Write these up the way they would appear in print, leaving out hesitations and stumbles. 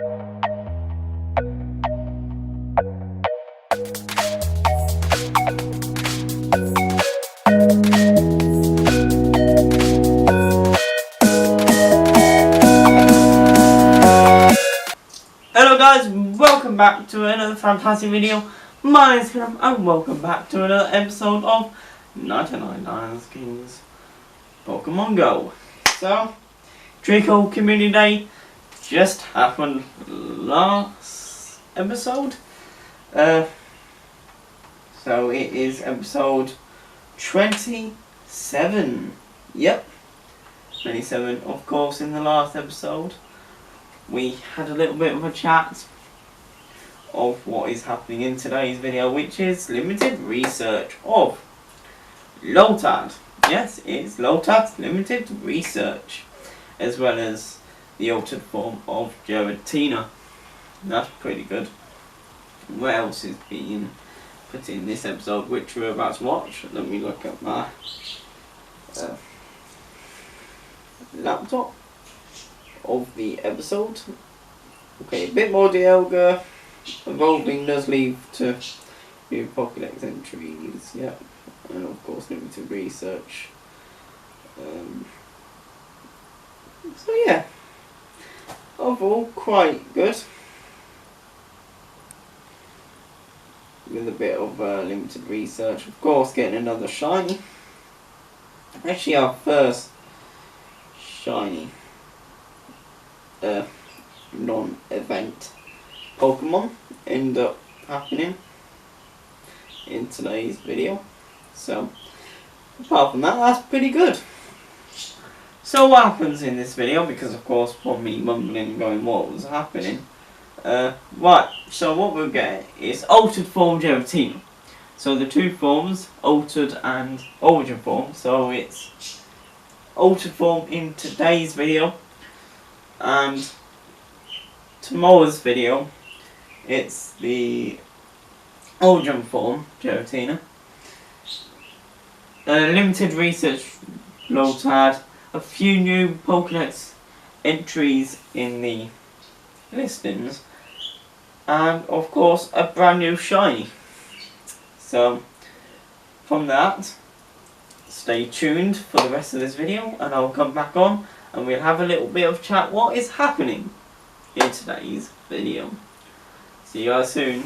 Hello guys, welcome back to another fantastic video. My name is Callum and welcome back to another episode of 99 Lions Kings Pokemon Go. So, Trico Community Day just happened last episode. So it is episode 27. Yep, 27. Of course, in the last episode we had a little bit of a chat of what is happening in today's video, which is limited research of lotad. Yes, it's lotad limited research, as well as the altered form of Giratina. That's pretty good. What else is being put in this episode, which we're about to watch? Let me look at my laptop of the episode. Okay, a bit more Dialga. Evolving does lead to new pokedex entries, yeah, and of course limited research. So yeah, overall quite good, with a bit of limited research. Of course, getting another shiny. Actually, our first shiny non-event Pokemon end up happening in today's video. So apart from that, that's pretty good. So what happens in this video, because of course from me mumbling and going what was happening, right, so what we'll get is altered form Giratina. So the two forms, altered and origin form, so it's altered form in today's video, and tomorrow's video it's the origin form Giratina. Limited research lotad, a few new pokedex entries in the listings, and of course a brand new shiny. So from that, stay tuned for the rest of this video and I'll come back on and we'll have a little bit of chat what is happening in today's video. See you guys soon.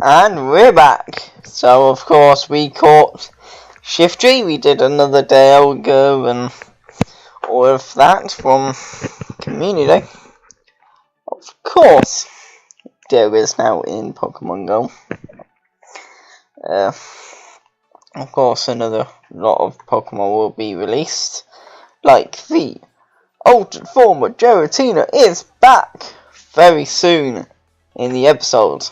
And we're back. So of course we caught Shiftry. We did another day ago and all of that from Community. Of course, there is now in Pokemon Go. Of course, another lot of Pokemon will be released, like the altered form of Giratina is back very soon in the episode.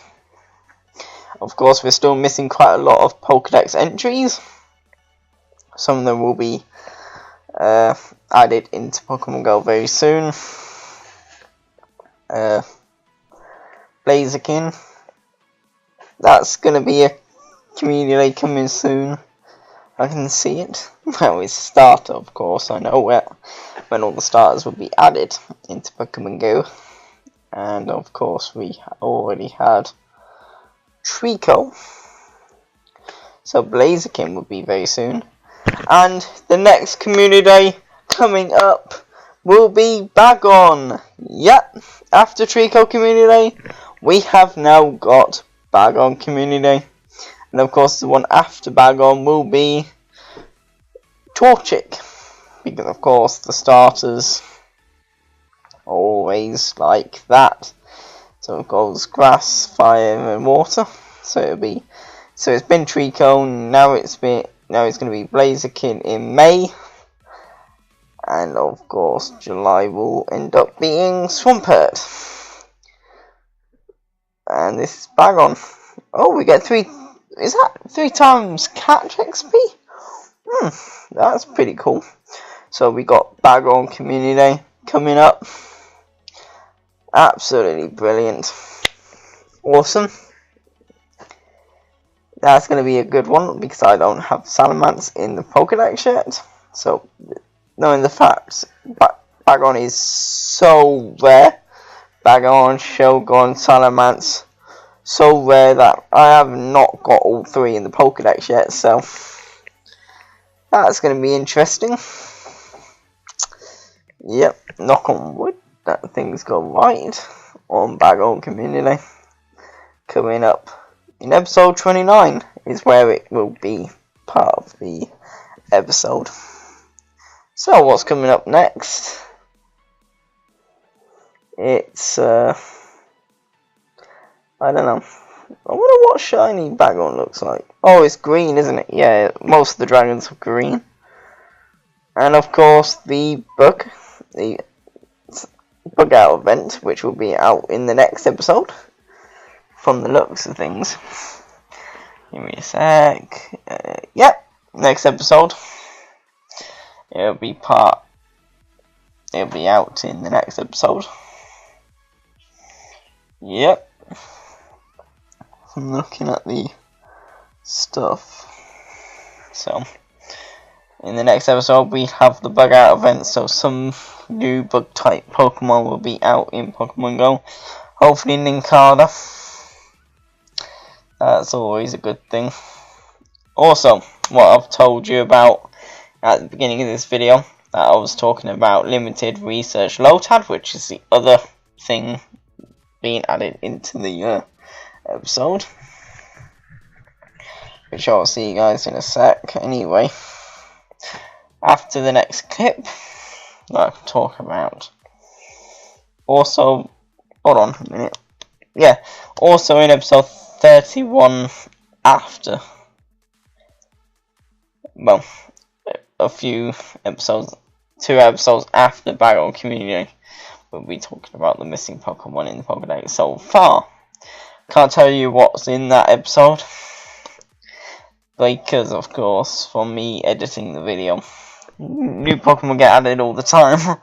Of course, we're still missing quite a lot of pokedex entries. Some of them will be added into Pokemon Go very soon. Blaziken, that's going to be a community coming soon. I can see it. Well, it's a starter, of course. I know when all the starters will be added into Pokemon Go. And of course, we already had Trico. So Blaziken will be very soon. And the next community day coming up will be Bagon. Yep, after Trico community day, we have now got Bagon community day. And of course the one after Bagon will be Torchic. Because of course the starters always like that. So of course grass, fire and water. So it's been Trico, now it's going to be Blaziken in May. And of course July will end up being Swampert. And this is Bagon. Oh, we get 3 times catch XP? That's pretty cool. So we got Bagon Community Day coming up. Absolutely brilliant. Awesome. That's going to be a good one because I don't have Salamence in the Pokedex yet. So, knowing the fact Bagon is so rare, Bagon, Shogun, Salamence, so rare that I have not got all 3 in the Pokedex yet. So, that's going to be interesting. Yep, knock on wood that things go right on Bagon Community. Coming up in episode 29 is where it will be part of the episode. So what's coming up next? It's I don't know. I wonder what shiny Bagon looks like. Oh, it's green, isn't it? Yeah, most of the dragons are green. And of course the bug out event, which will be out in the next episode. From the looks of things. Give me a sec. Yep, next episode. It'll be out in the next episode. Yep. I'm looking at the stuff. So, in the next episode, we have the bug out event. So, some new bug type Pokemon will be out in Pokemon Go. Hopefully, Nincada. That's always a good thing. Also, what I've told you about at the beginning of this video, that I was talking about limited research lotad, which is the other thing being added into the episode. Which I'll see you guys in a sec. Anyway, after the next clip, I can talk about. Also, hold on a minute. Yeah, also in episode 31 after, well, a few episodes, 2 episodes after Bagon Community, we'll be talking about the missing Pokemon in the Pokedex so far. Can't tell you what's in that episode, because of course, from me editing the video, new Pokemon get added all the time,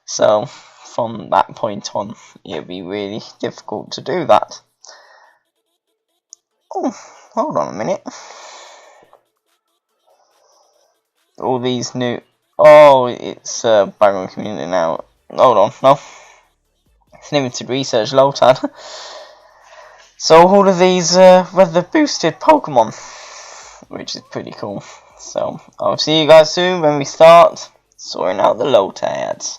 so from that point on, it'll be really difficult to do that. Oh, hold on a minute. All these new... Oh, it's Bagon Community now. Hold on, no. It's limited research lotad. So all of these weather boosted Pokemon, which is pretty cool. So I'll see you guys soon when we start sorting out the lotads.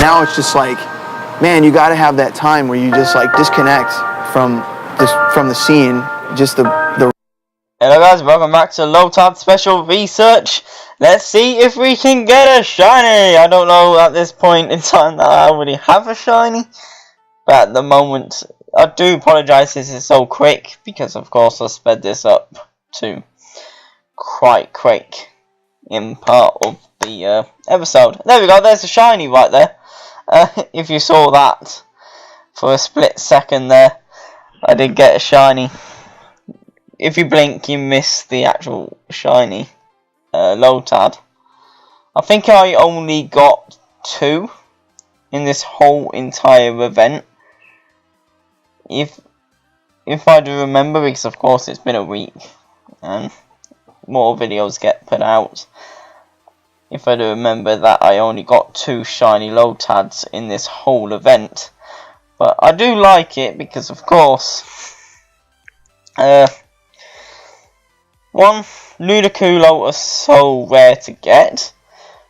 now it's just like, man, you got to have that time where you just like disconnect from the scene, just the. Hello guys, welcome back to Lotad Special Research. Let's see if we can get a shiny. I don't know at this point in time that I already have a shiny, but at the moment, I do apologise this is so quick, because of course I sped this up to quite quick in part of the episode. There we go, there's a shiny right there. If you saw that for a split second there, I did get a shiny. If you blink, you miss the actual shiny lotad. I think I only got 2 in this whole entire event. If I do remember, because of course it's been a week and more videos get put out. If I do remember that I only got 2 shiny lotads in this whole event. But I do like it because of course one, Ludicolo are so rare to get,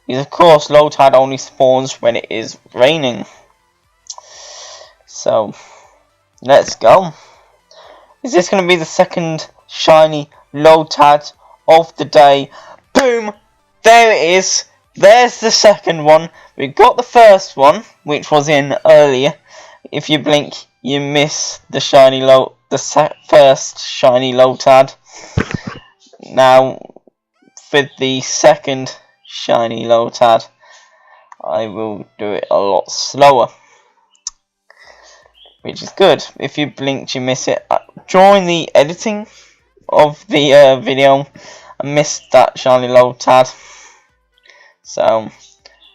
because of course lotad only spawns when it is raining. So, let's go. Is this going to be the second shiny lotad of the day? Boom! There it is. There's the second one. We got the first one, which was in earlier. If you blink, you miss the shiny first shiny lotad. Now, for the second shiny lotad, I will do it a lot slower, which is good. If you blinked, you miss it. During the editing of the video, I missed that shiny lotad. So,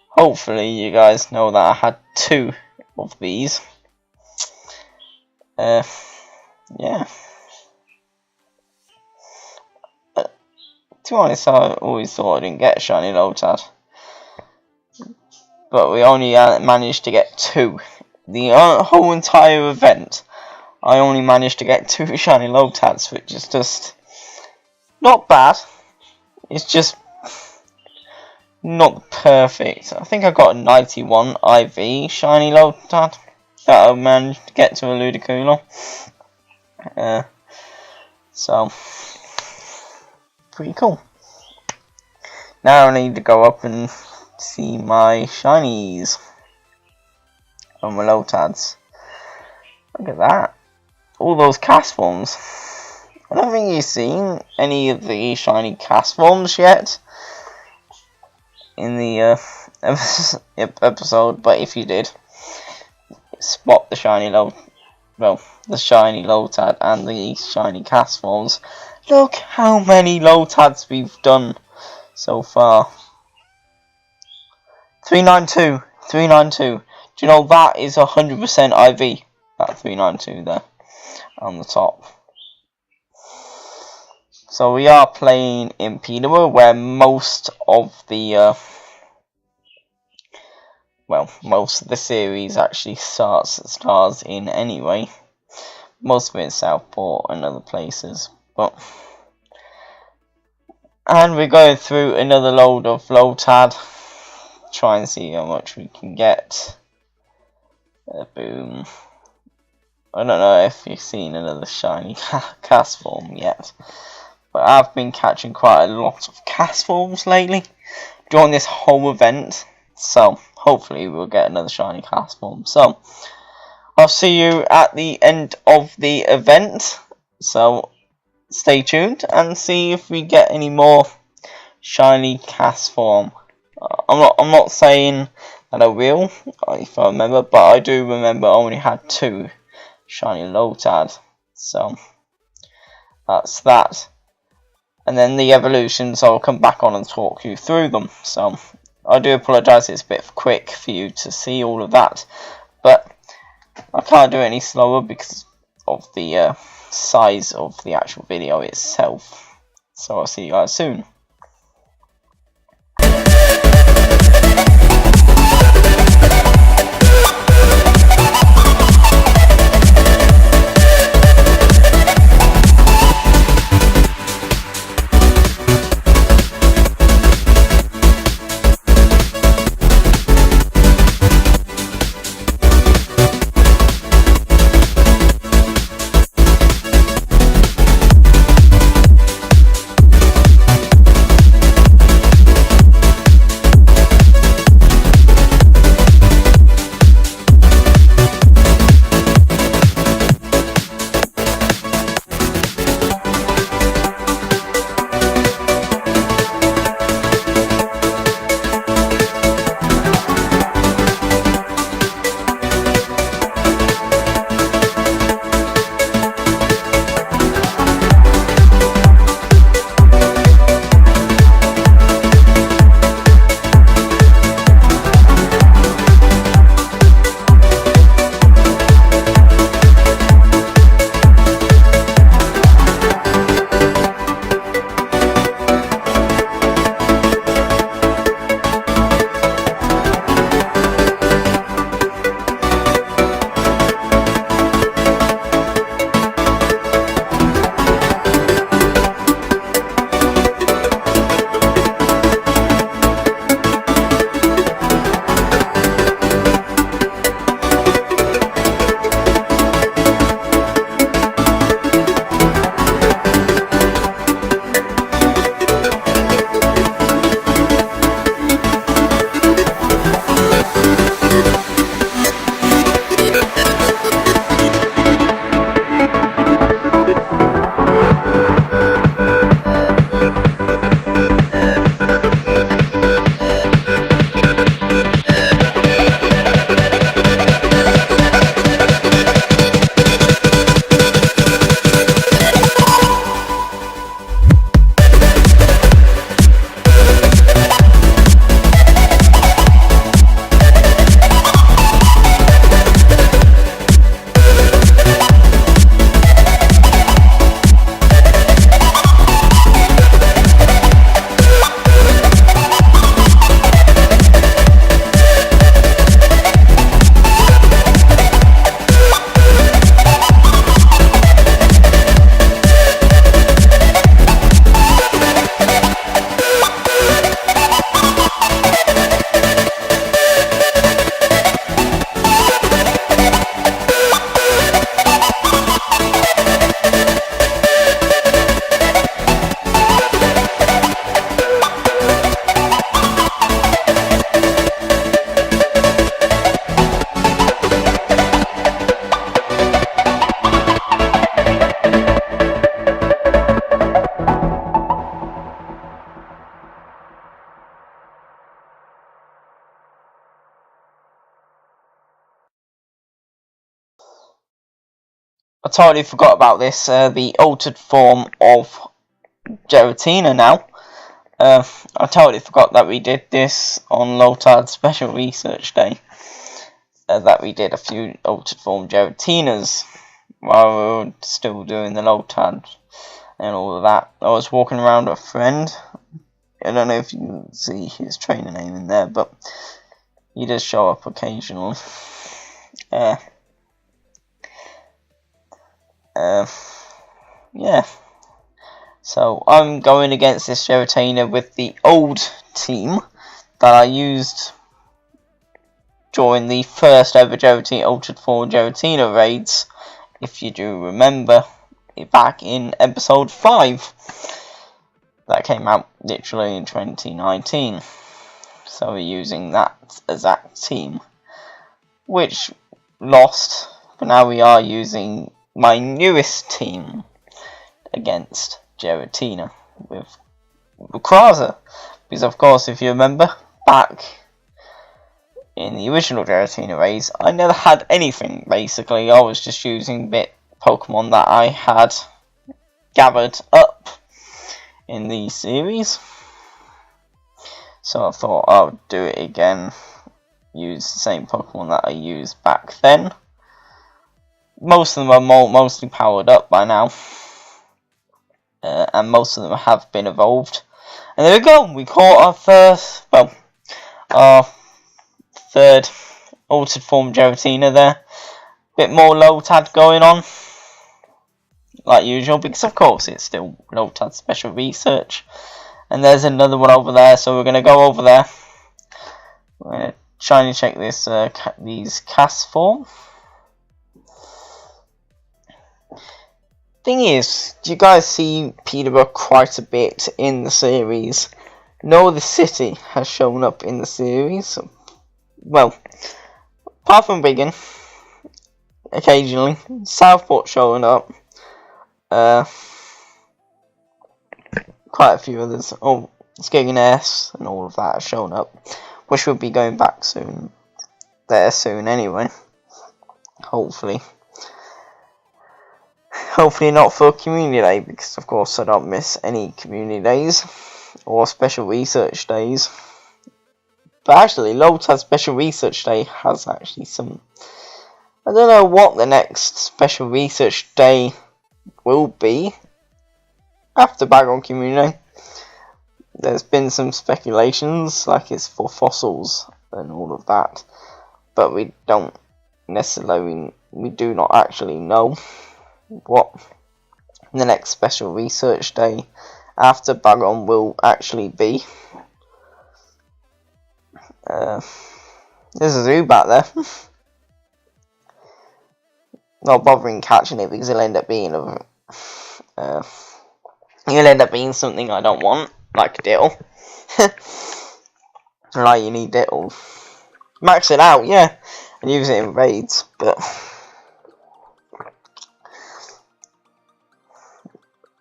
hopefully you guys know that I had 2 of these. Yeah. To be honest, I always thought I didn't get a shiny lotad, but we only managed to get 2. The whole entire event, I only managed to get 2 shiny lotads, which is just not bad. It's just not perfect. I think I got a 91 IV shiny lotad that I managed to get to a Ludicolo. So, pretty cool. Now I need to go up and see my shinies on my lotads. Look at that. All those cast forms. I don't think you've seen any of the shiny cast forms yet in the episode, but if you did, spot the shiny the shiny lotad and the shiny cast forms. Look how many lotads we've done so far. 392. 392. Do you know that is 100% IV? That 392 there on the top. So we are playing in Peterborough, where most of the most of the series actually stars in anyway. Most of it in Southport and other places, and we're going through another load of lotad, try and see how much we can get. Boom. I don't know if you've seen another shiny cast form yet, but I've been catching quite a lot of cast forms lately during this whole event, so hopefully we'll get another shiny cast form. So I'll see you at the end of the event, so stay tuned and see if we get any more shiny cast form. I'm not saying that I will, if I remember, but I do remember I only had 2 shiny lotad, so that's that. And then the evolutions, I'll come back on and talk you through them. So I do apologise, it's a bit quick for you to see all of that, but I can't do it any slower because of the size of the actual video itself. So I'll see you guys soon. I totally forgot about this. The altered form of Giratina now. I totally forgot that we did this on Lotad Special Research Day. That we did a few altered form Giratinas while we were still doing the Lotad and all of that. I was walking around with a friend. I don't know if you can see his trainer name in there, but he does show up occasionally. Yeah. So I'm going against this Giratina with the old team that I used during the first ever Giratina Altered Form Giratina raids, if you do remember, back in episode 5. That came out literally in 2019. So we're using that exact team, which lost, but now we are using my newest team against Giratina with Rayquaza, because of course, if you remember, back in the original Giratina raids, I never had anything. Basically, I was just using bit Pokemon that I had gathered up in the series. So I thought I would do it again, use the same Pokemon that I used back then. Most of them are mostly powered up by now, and most of them have been evolved. And there we go, we caught our third altered form Giratina there. Bit more Lotad going on, like usual, because of course it's still Lotad Special Research. And there's another one over there, so we're going to go over there. We're going to try and check this, these cast form. Thing is, you guys see Peterborough quite a bit in the series. No, the city has shown up in the series. Well, apart from Wigan, occasionally. Southport showing up. Quite a few others. Oh, Skegness and all of that have shown up, which will be going back soon. There soon anyway. Hopefully. Hopefully not for Community Day, because of course I don't miss any Community Days or Special Research Days. But actually, Lotad Special Research Day has actually some... I don't know what the next Special Research Day will be after Bagon Community. There's been some speculations, like it's for fossils and all of that, but we don't necessarily, we do not actually know what the next Special Research Day after Bagon will actually be. There's a zoo back there. Not bothering catching it because it'll end up being something I don't want, like a Diddle. Like you need Diddle. Max it out, yeah, and use it in raids, but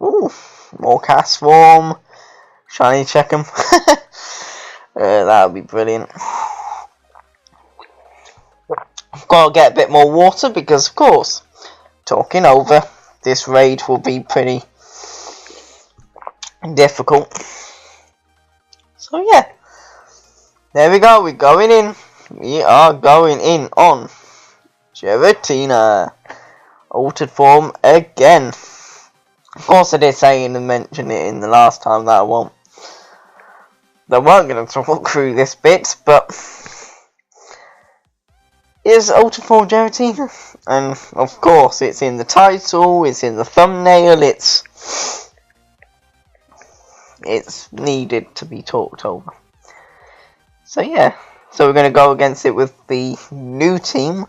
ooh, more cast form. Shiny check 'em. That would be brilliant. I've got to get a bit more water because, of course, talking over, this raid will be pretty difficult. So yeah, there we go. We're going in. We are going in on Giratina altered form again. Of course, I did say and mention it in the last time that I weren't going to talk through this bit, but is altered form Giratina, and of course it's in the title, it's in the thumbnail, it's needed to be talked over. So yeah, so we're going to go against it with the new team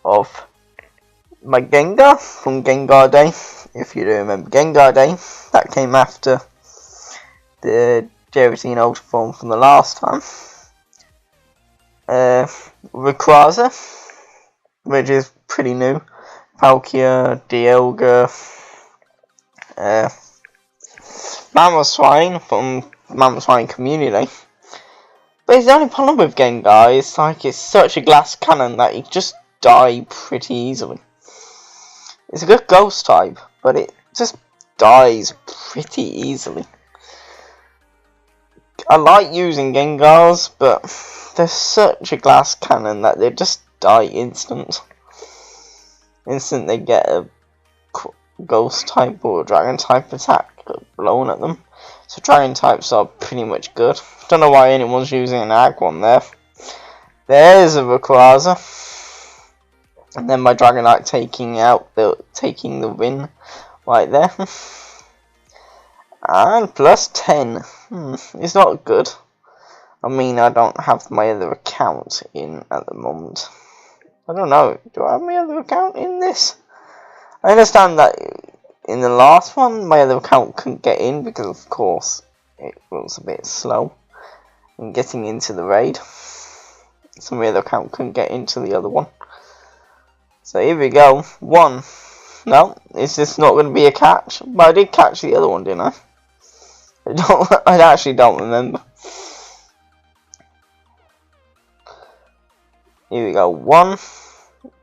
of my Gengar from Gengar Day. If you do remember Gengar Day, that came after the Giratina Ultra Form from the last time. Rayquaza, which is pretty new. Palkia, Dialga, Mamoswine from Mamoswine Community. But the only problem with Gengar is like it's such a glass cannon that he just die pretty easily. It's a good ghost type, but it just dies pretty easily. I like using Gengars, but they're such a glass cannon that they just die instant. Instant they get a ghost type or dragon type attack blown at them. So dragon types are pretty much good. Don't know why anyone's using an ag one there. There's a Rayquaza. And then my Dragonite taking the win right there. And plus 10. It's not good. I mean, I don't have my other account in at the moment. I don't know. Do I have my other account in this? I understand that in the last one, my other account couldn't get in because, of course, it was a bit slow in getting into the raid. So my other account couldn't get into the other one. So here we go. 1. No, it's just not going to be a catch. But I did catch the other one, didn't I? I actually don't remember. Here we go. 1,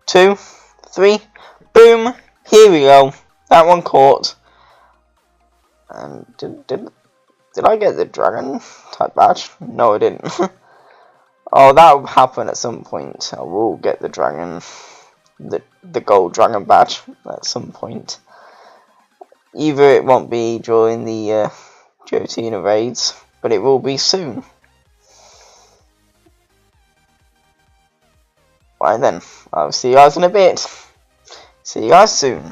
2, 3. Boom. Here we go. That one caught. And did I get the dragon type badge? No, I didn't. Oh, that will happen at some point. I will get the dragon, the gold dragon badge at some point. Either it won't be during the Giratina raids, but it will be soon. Right then, I'll see you guys in a bit. See you guys soon.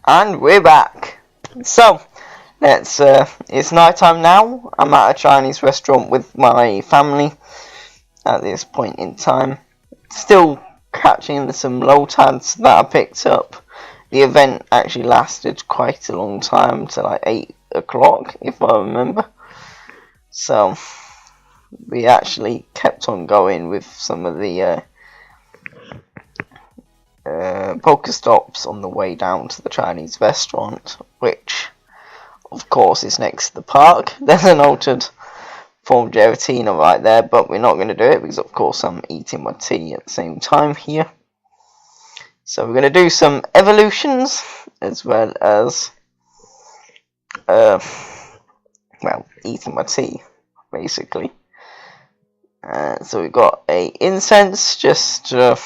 And we're back. So, it's night time now. I'm at a Chinese restaurant with my family at this point in time. Still catching some lotads that I picked up. The event actually lasted quite a long time, to like 8 o'clock, if I remember. So, we actually kept on going with some of the Pokestops on the way down to the Chinese restaurant, which of course is next to the park. There's an altered form Giratina right there, but we're not going to do it because of course I'm eating my tea at the same time here. So we're going to do some evolutions as well as eating my tea basically. So we've got a incense just to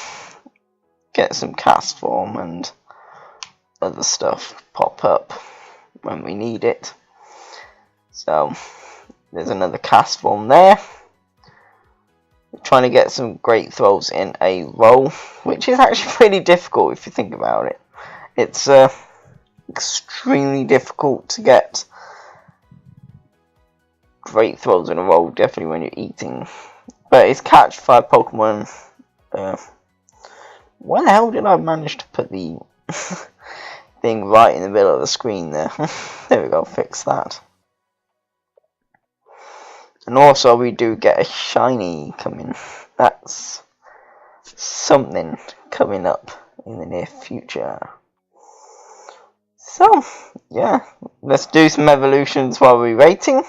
get some cast form and other stuff pop up when we need it. So there's another cast form there. We're trying to get some great throws in a row, which is actually pretty difficult if you think about it. It's extremely difficult to get great throws in a row, definitely when you're eating. But it's catch 5 Pokemon. Why the hell did I manage to put the thing right in the middle of the screen there? There we go, fix that. And also we do get a shiny coming. That's something coming up in the near future. So, yeah, let's do some evolutions while we're waiting.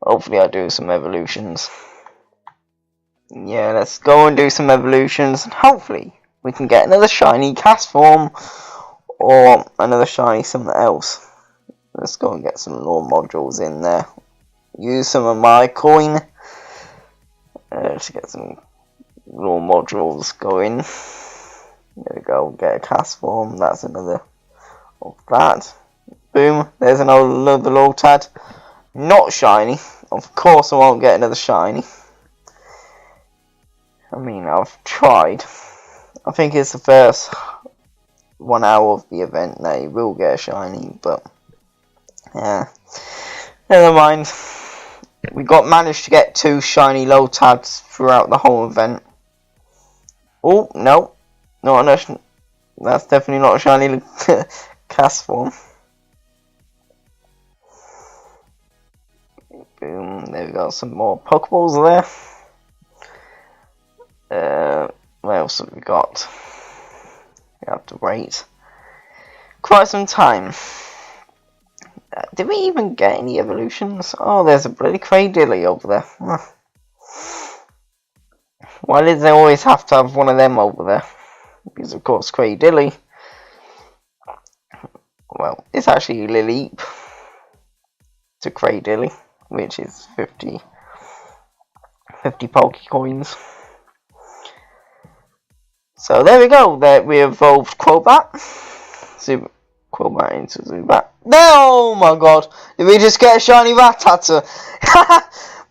Hopefully I'll do some evolutions. Yeah, let's go and do some evolutions, and hopefully we can get another shiny cast form or another shiny something else. Let's go and get some lore modules in there. Use some of my coin to get some lore modules going. There we go, get a cast form. That's another of that. Boom, there's another lotad. Not shiny. Of course I won't get another shiny. I mean, I've tried. I think it's the first 1 hour of the event that you will get a shiny, but yeah, never mind. We managed to get 2 shiny lotads throughout the whole event. Oh no, not enough. That's definitely not a shiny cast form. Boom, there we go, some more Pokeballs there. What else have we got? We have to wait quite some time. Did we even get any evolutions? Oh, there's a bloody Cradilly over there. Why did they always have to have one of them over there? Because of course Cradilly, well, it's actually Lileep to Cradilly, which is 50 Pokecoins. So there we go, we evolved Crobat into Zubat. Oh my god, did we just get a shiny Rattata?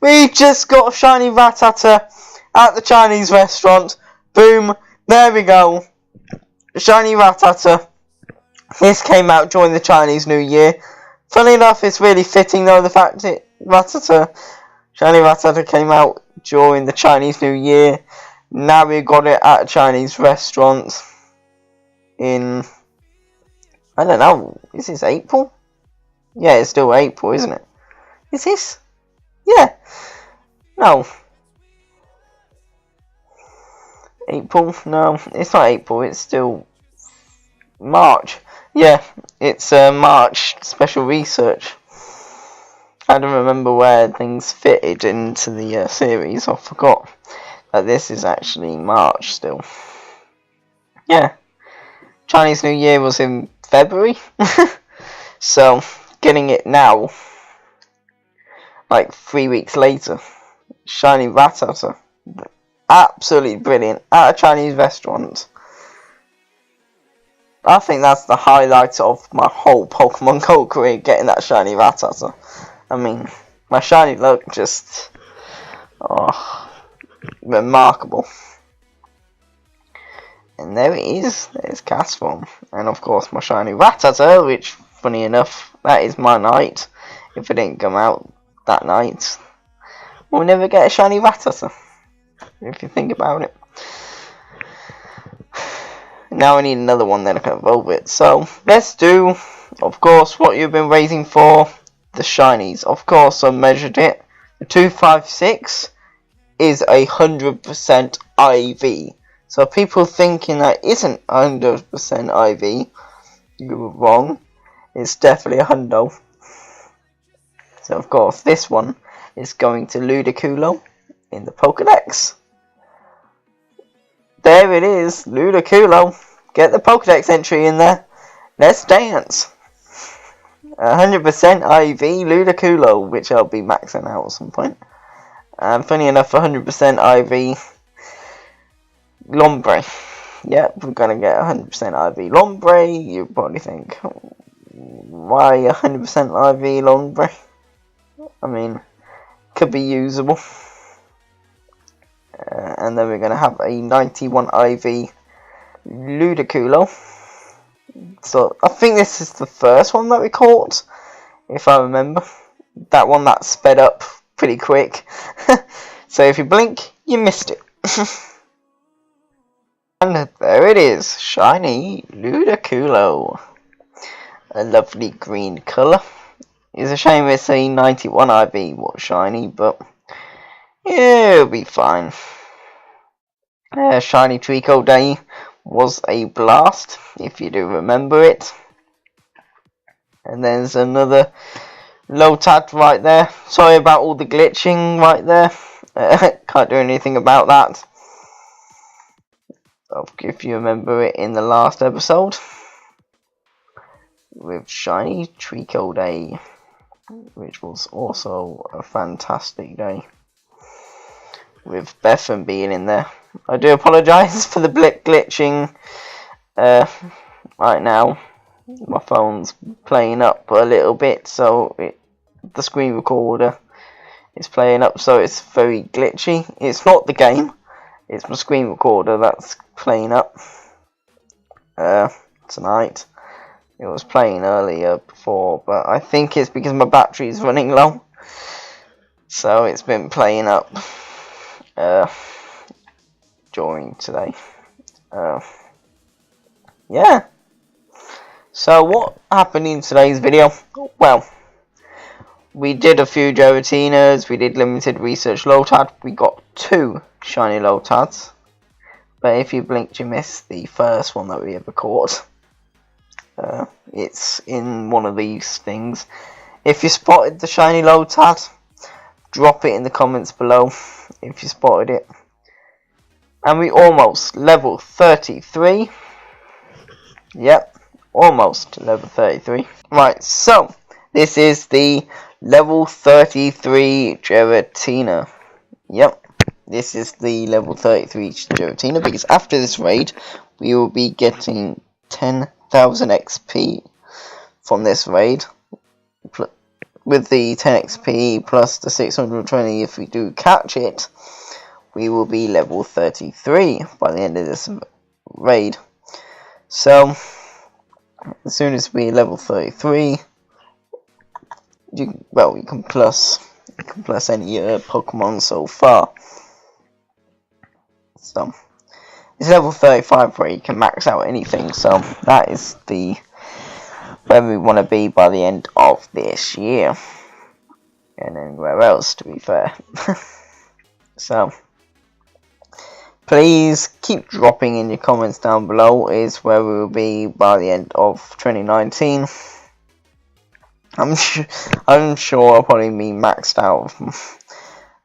We just got a shiny Rattata at the Chinese restaurant. Boom, there we go. Shiny Rattata. This came out during the Chinese New Year. Funny enough, it's really fitting though, the fact that shiny Rattata came out during the Chinese New Year. Now we got it at a Chinese restaurant in, I don't know, is this April? Yeah, it's still April, isn't it? Is this? Yeah. No. April? No, it's not April, it's still March. yeah, it's March special research. I don't remember where things fitted into the series. I forgot that this is actually March still. Yeah, Chinese New Year was in February, so getting it now, like 3 weeks later. Shiny Rattata, absolutely brilliant, at a Chinese restaurant. I think that's the highlight of my whole Pokemon Go career, getting that shiny Rattata. I mean, my shiny luck just, remarkable. And there it is, there's Castform. And of course my shiny Rattata, which, funny enough, that is my night. If it didn't come out that night, we'll never get a shiny Rattata, if you think about it. Now I need another one, then I can evolve it. So let's do, of course, what you've been waiting for, the shinies. Of course, I measured it. The 256 is 100% IV. So people thinking that isn't 100% IV, you were wrong. It's definitely a hundo. So of course, this one is going to Ludicolo in the Pokedex. There it is, Ludicolo. Get the Pokedex entry in there. Let's dance. 100% IV Ludicolo, which I'll be maxing out at some point. And funny enough, 100% IV Lombre. Yep, we're gonna get 100% IV Lombre. You probably think, why 100% IV Lombre? I mean, could be usable. And then we're going to have a 91 IV Ludicolo. So I think this is the first one that we caught, if I remember. That one that sped up pretty quick. So if you blink, you missed it. And there it is, shiny Ludicolo. A lovely green colour. It's a shame it's a 91 IV what's shiny, but yeah, it'll be fine. Shiny Trico Day was a blast, if you do remember it. And there's another lotad right there. Sorry about all the glitching right there. Can't do anything about that. If you remember it in the last episode. With shiny Trico Day, which was also a fantastic day. With Bethan being in there. I do apologise for the glitching right now. My phone's playing up a little bit, so the screen recorder is playing up, so it's very glitchy. It's not the game, it's my screen recorder that's playing up tonight. It was playing earlier before, but I think it's because my battery is running low, so it's been playing up during today. Yeah. So what happened in today's video? Well, we did a few Giratinas, we did limited research lotad, we got 2 shiny lotads. But if you blinked, you missed the first one that we ever caught. It's in one of these things. If you spotted the shiny lotad, drop it in the comments below if you spotted it. And we almost level 33. Yep, almost level 33. Right, so this is the level 33 Giratina. Yep, this is the level 33 Giratina, because after this raid we will be getting 10,000 XP from this raid. With the 10 XP plus the 620 if we do catch it, we will be level 33 by the end of this raid. So as soon as we level 33, you can plus any Pokemon so far. So it's level 35 where you can max out anything. So that is the where we want to be by the end of this year, and anywhere else, to be fair. So please keep dropping in your comments down below is where we will be by the end of 2019. I'm sure I'll probably be maxed out.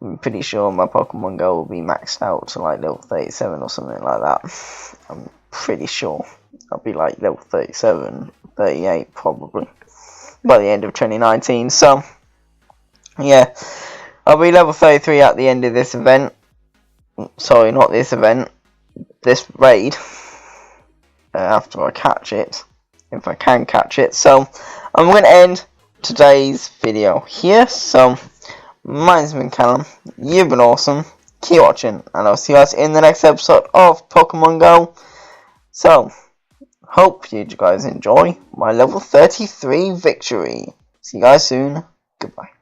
I'm pretty sure my Pokemon Go will be maxed out to like level 37 or something like that. I'm pretty sure I'll be like level 37, 38 probably by the end of 2019. So yeah, I'll be level 33 at the end of this event. Sorry, not this event, this raid. After I catch it, if I can catch it. So I'm going to end today's video here. So my name's been Callum, you've been awesome, keep watching, and I'll see you guys in the next episode of Pokemon Go. So, hope you guys enjoy my level 33 victory. See you guys soon, goodbye.